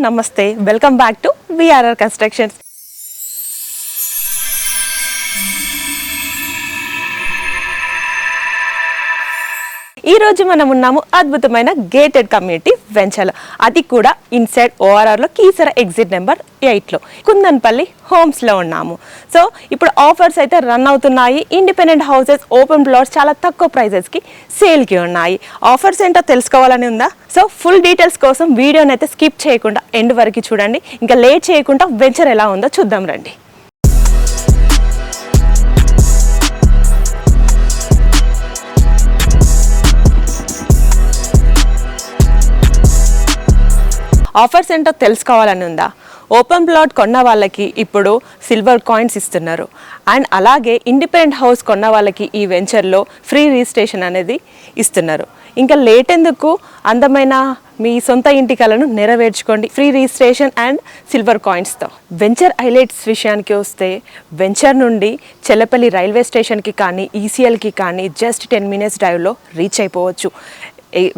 నమస్తే, welcome back to VRR constructions. ఈ రోజు మనం ఉన్నాము అద్భుతమైన గేటెడ్ కమ్యూనిటీ వెంచర్లో, అది కూడా inside ఓఆర్ఆర్లో Keesara exit number 8లో Kundanpally హోమ్స్లో ఉన్నాము. సో ఇప్పుడు ఆఫర్స్ అయితే రన్ అవుతున్నాయి. ఇండిపెండెంట్ హౌసెస్, ఓపెన్ ప్లాట్స్ చాలా తక్కువ ప్రైజెస్కి సేల్కి ఉన్నాయి. ఆఫర్స్ ఏంటో తెలుసుకోవాలని ఉందా? సో ఫుల్ డీటెయిల్స్ కోసం వీడియోని అయితే స్కిప్ చేయకుండా ఎండ్ వరకు చూడండి. ఇంకా లేట్ చేయకుండా వెంచర్ ఎలా ఉందో చూద్దాం రండి. ఆఫర్స్ ఏంటో తెలుసుకోవాలని ఉందా? ఓపెన్ ప్లాట్ కొన్న వాళ్ళకి ఇప్పుడు సిల్వర్ కాయిన్స్ ఇస్తున్నారు. అండ్ అలాగే ఇండిపెండెంట్ హౌస్ కొన్న వాళ్ళకి ఈ వెంచర్లో ఫ్రీ రిజిస్ట్రేషన్ అనేది ఇస్తున్నారు. ఇంకా లేట్ ఎందుకు, అందమైన మీ సొంత ఇంటి కలను నెరవేర్చుకోండి ఫ్రీ రిజిస్ట్రేషన్ అండ్ సిల్వర్ కాయిన్స్తో. వెంచర్ హైలైట్స్ విషయానికి వస్తే, వెంచర్ నుండి చెల్లపల్లి రైల్వే స్టేషన్కి కానీ ఈసీఎల్కి కానీ జస్ట్ 10 minutes డ్రైవ్లో రీచ్ అయిపోవచ్చు.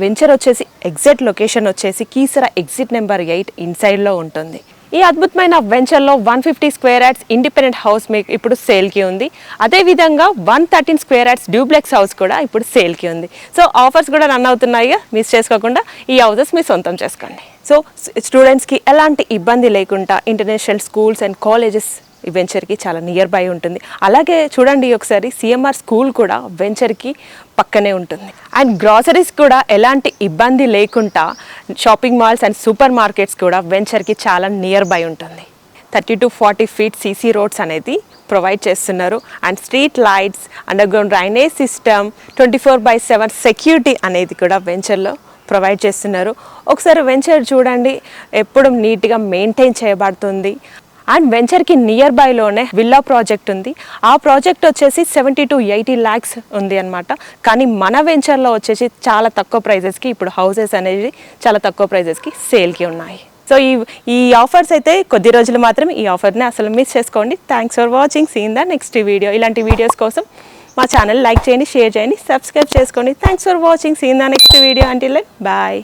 వెంచర్ వచ్చేసి ఎగ్జాక్ట్ లొకేషన్ వచ్చేసి కీసర ఎగ్జిట్ నెంబర్ 8 ఇన్సైడ్లో ఉంటుంది. ఈ అద్భుతమైన వెంచర్లో 150 square yards ఇండిపెండెంట్ హౌస్ మీకు ఇప్పుడు సేల్కి ఉంది. అదేవిధంగా 113 square yards డ్యూప్లెక్స్ హౌస్ కూడా ఇప్పుడు సేల్కి ఉంది. సో ఆఫర్స్ కూడా రన్ అవుతున్నాయి, మిస్ చేసుకోకుండా ఈ హౌసెస్ మీ సొంతం చేసుకోండి. సో స్టూడెంట్స్కి ఎలాంటి ఇబ్బంది లేకుండా ఇంటర్నేషనల్ స్కూల్స్ అండ్ కాలేజెస్ ఈ వెంచర్కి చాలా నియర్ బై ఉంటుంది. అలాగే చూడండి ఒకసారి, సిఎంఆర్ స్కూల్ కూడా వెంచర్కి పక్కనే ఉంటుంది. అండ్ గ్రాసరీస్ కూడా ఎలాంటి ఇబ్బంది లేకుండా shopping malls and super markets కూడా వెంచర్కి చాలా నియర్ బై ఉంటుంది. 30 to 40 feet సీసీ రోడ్స్ అనేది ప్రొవైడ్ చేస్తున్నారు. And street lights, underground drainage system, 24/7 security అనేది కూడా వెంచర్లో ప్రొవైడ్ చేస్తున్నారు. ఒకసారి వెంచర్ చూడండి, ఎప్పుడు నీట్గా మెయింటైన్ చేయబడుతుంది. అండ్ వెంచర్కి నియర్ బైలోనే విల్లా ప్రాజెక్ట్ ఉంది. ఆ ప్రాజెక్ట్ వచ్చేసి 70 to 80 lakhs ఉంది అనమాట. కానీ మన వెంచర్లో వచ్చేసి చాలా తక్కువ ప్రైజెస్కి ఇప్పుడు హౌసెస్ అనేది చాలా తక్కువ ప్రైజెస్కి సేల్కి ఉన్నాయి. సో ఈ ఆఫర్స్ అయితే కొద్ది రోజులు మాత్రం. ఈ ఆఫర్ని అసలు మిస్ చేసుకోండి. Thanks for watching. See in the next video. ఇలాంటి వీడియోస్ కోసం మా ఛానల్ లైక్ చేయండి, షేర్ చేయండి, సబ్స్క్రైబ్ చేసుకోండి. Thanks for watching. See in the next video. Until then bye.